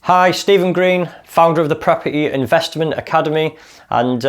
Hi, Stephen Green, founder of the Property Investment Academy, and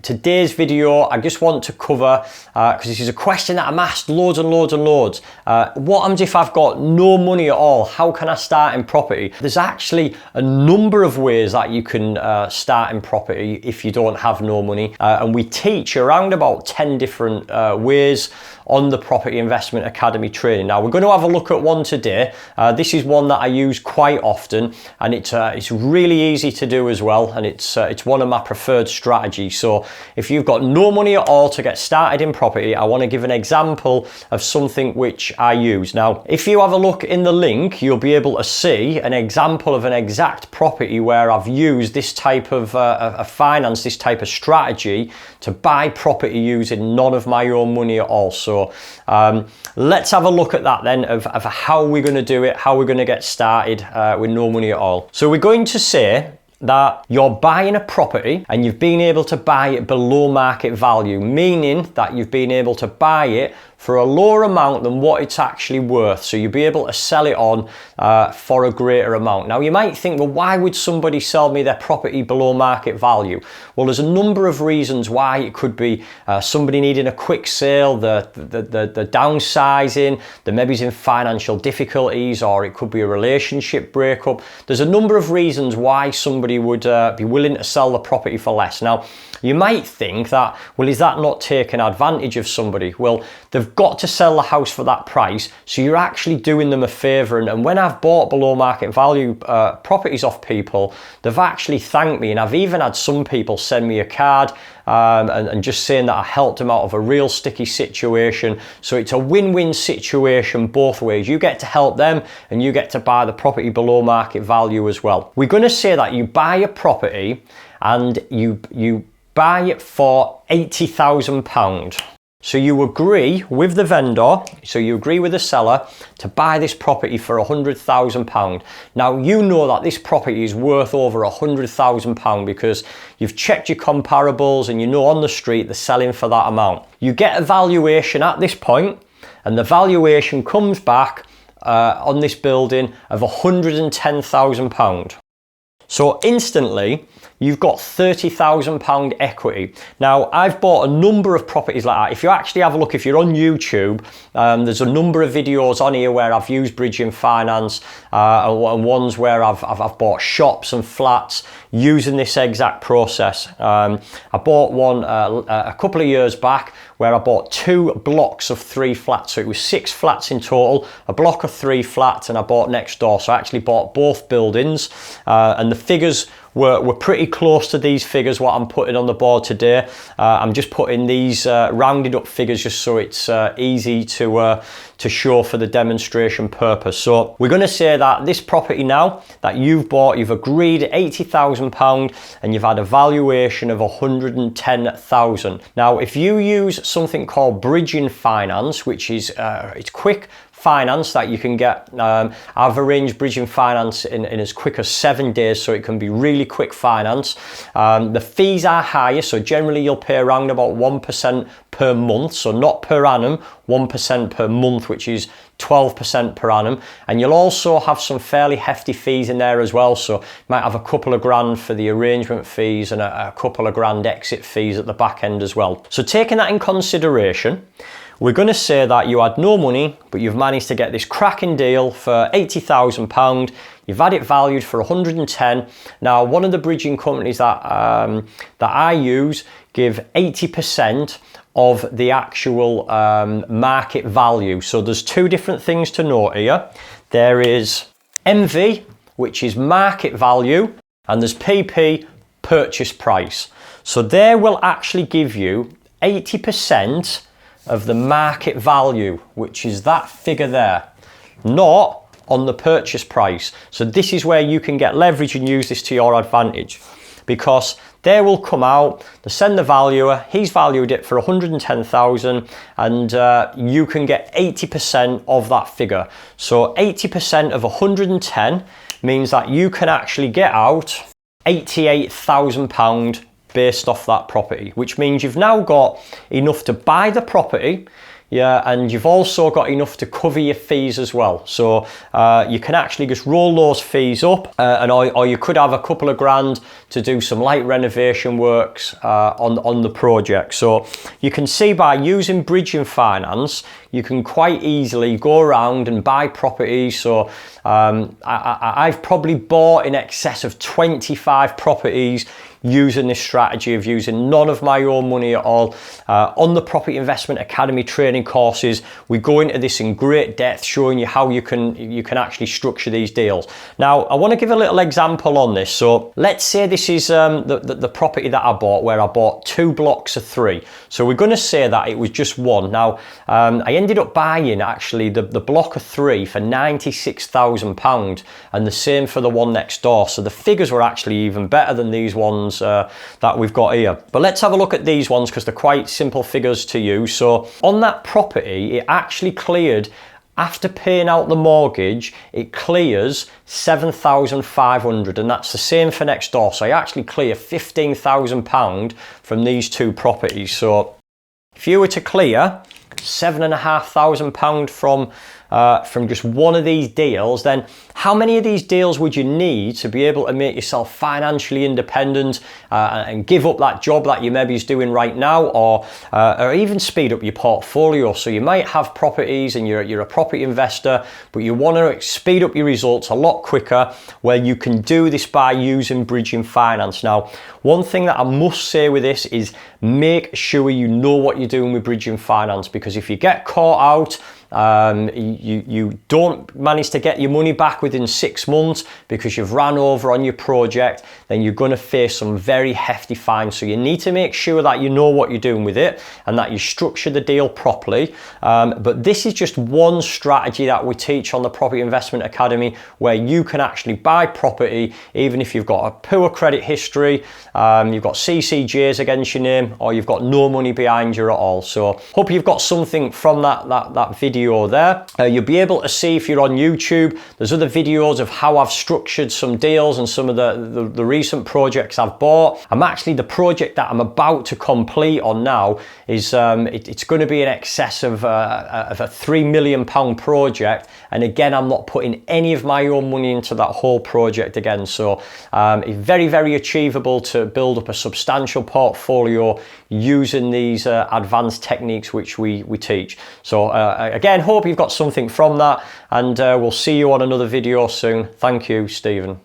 today's video I just want to cover, because this is a question that I'm asked loads and loads and loads. What happens if I've got no money at all? How can I start in property? There's actually a number of ways that you can start in property if you don't have no money, and we teach around about 10 different ways on the Property Investment Academy training. Now we're going to have a look at one today. This is one that I use quite often, and it's really easy to do as well, and it's one of my preferred strategies. So if you've got no money at all to get started in property, I want to give an example of something which I use. Now if you have a look in the link, you'll be able to see an example of an exact property where I've used this type of finance, this type of strategy to buy property using none of my own money at all. So let's have a look at that then of how we're going to do it, how we're going to get started with no money at all. So we're going to say that you're buying a property and you've been able to buy it below market value, meaning that you've been able to buy it for a lower amount than what it's actually worth. So you'll be able to sell it on for a greater amount. Now you might think, well, why would somebody sell me their property below market value? Well, there's a number of reasons why. It could be somebody needing a quick sale, the downsizing, the maybe's in financial difficulties, or it could be a relationship breakup. There's a number of reasons why somebody would be willing to sell the property for less. Now, you might think that, well, is that not taking advantage of somebody? Well, they've got to sell the house for that price, so you're actually doing them a favour. And when I've bought below market value properties off people, they've actually thanked me, and I've even had some people send me a card and just saying that I helped them out of a real sticky situation. So it's a win-win situation both ways. You get to help them and you get to buy the property below market value as well. We're going to say that you buy a property and you buy it for £80,000. So you agree with the vendor, so you agree with the seller to buy this property for £100,000. Now you know that this property is worth over £100,000 because you've checked your comparables and you know on the street they're selling for that amount. You get a valuation at this point, and the valuation comes back on this building of £110,000. So instantly, you've got £30,000 equity. Now, I've bought a number of properties like that. If you actually have a look, if you're on YouTube, there's a number of videos on here where I've used bridging finance and ones where I've bought shops and flats using this exact process. I bought one a couple of years back where I bought 2 blocks of 3 flats. So it was 6 flats in total, a block of 3 flats, and I bought next door. So I actually bought both buildings, and the figures were pretty close to these figures what I'm putting on the board today. I'm just putting these rounded up figures just so it's easy to show for the demonstration purpose. So we're going to say that this property now that you've bought, you've agreed £80,000 and you've had a valuation of £110,000. Now if you use something called bridging finance, which is it's quick finance that you can get. I've arranged bridging finance in as quick as 7 days, so it can be really quick finance. The fees are higher, so generally you'll pay around about 1% per month, so not per annum, 1% per month, which is 12% per annum. And you'll also have some fairly hefty fees in there as well, so you might have a couple of grand for the arrangement fees and a couple of grand exit fees at the back end as well. So taking that in consideration, we're going to say that you had no money, but you've managed to get this cracking deal for £80,000. You've had it valued for 110. Now, one of the bridging companies that I use give 80% of the actual market value. So there's 2 different things to note here. There is MV, which is market value, and there's PP, purchase price. So they will actually give you 80% of the market value, which is that figure there, not on the purchase price. So this is where you can get leverage and use this to your advantage, because they will come out, they send the valuer, he's valued it for 110,000, and you can get 80% of that figure. So 80% of 110 means that you can actually get out £88,000 based off that property, which means you've now got enough to buy the property, yeah, and you've also got enough to cover your fees as well. So you can actually just roll those fees up, or you could have a couple of grand to do some light renovation works on the project. So you can see by using bridging finance, you can quite easily go around and buy properties. So I've probably bought in excess of 25 properties using this strategy of using none of my own money at all. On the Property Investment Academy training courses, we go into this in great depth, showing you how you can actually structure these deals. Now, I want to give a little example on this. So let's say this is the property that I bought, where I bought 2 blocks of 3. So we're going to say that it was just one. Now, I ended up buying actually the block of 3 for £96,000, and the same for the one next door. So the figures were actually even better than these ones that we've got here. But let's have a look at these ones because they're quite simple figures to use. So on that property, it actually cleared, after paying out the mortgage, it clears 7,500, and that's the same for next door. So I actually clear £15,000 from these 2 properties. So if you were to clear £7,500 from just one of these deals, then how many of these deals would you need to be able to make yourself financially independent and give up that job that you maybe is doing right now, or even speed up your portfolio? So you might have properties and you're a property investor, but you want to speed up your results a lot quicker, where you can do this by using bridging finance. Now, one thing that I must say with this is make sure you know what you're doing with bridging finance, because if you get caught out, you don't manage to get your money back within 6 months because you've ran over on your project, then you're going to face some very hefty fines. So you need to make sure that you know what you're doing with it and that you structure the deal properly. But this is just one strategy that we teach on the Property Investment Academy, where you can actually buy property even if you've got a poor credit history, you've got CCJs against your name, or you've got no money behind you at all. So hope you've got something from that video there. You'll be able to see, if you're on YouTube, there's other videos of how I've structured some deals and some of the recent projects I've bought. The project that I'm about to complete on now is it's going to be in excess of a £3 million project, and again, I'm not putting any of my own money into that whole project again. So it's very, very achievable to build up a substantial portfolio using these advanced techniques which we teach. So again, hope you've got something from that, and we'll see you on another video soon. Thank you, Stephen.